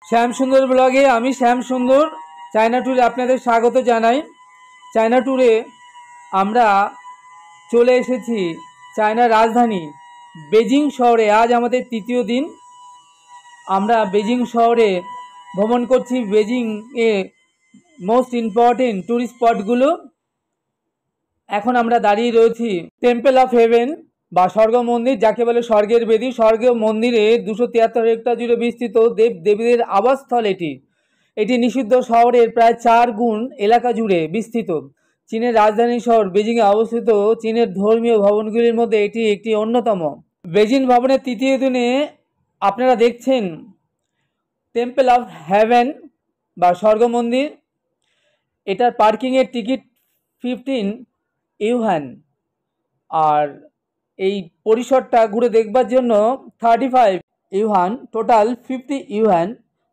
শ্যামসুন্দর ব্লগে আমি শ্যামসুন্দর চায়না ট্যুরে আপনাদের স্বাগত জানাই। চায়না ট্যুরে আমরা চলে এসেছি চায়নার রাজধানী বেজিং শহরে। আজ আমাদের তৃতীয় দিন। আমরা বেজিং শহরে ভ্রমণ করছি। বেজিংয়ে মোস্ট ইম্পর্টেন্ট ট্যুরিস্ট স্পটগুলো। এখন আমরা দাঁড়িয়ে রয়েছি টেম্পল অফ হেভেন বা স্বর্গ মন্দির, যাকে বলে স্বর্গের বেদি। স্বর্গ মন্দিরে 273 হেক্টর জুড়ে বিস্তৃত দেব দেবীদের আবাসস্থল এটি নিষিদ্ধ শহরের প্রায় 4 গুণ এলাকা জুড়ে বিস্তৃত। চীনের রাজধানী শহর বেজিংয়ে অবস্থিত চীনের ধর্মীয় ভবনগুলির মধ্যে এটি একটি অন্যতম। বেজিং ভবনের তৃতীয় দিনে আপনারা দেখছেন টেম্পল অফ হেভেন বা স্বর্গ মন্দির। এটার পার্কিংয়ের টিকিট 15 ইউয়ান, আর এই পরিসরটা ঘুরে দেখবার জন্য 35 ইউয়ান, টোটাল 50 ইউয়ান।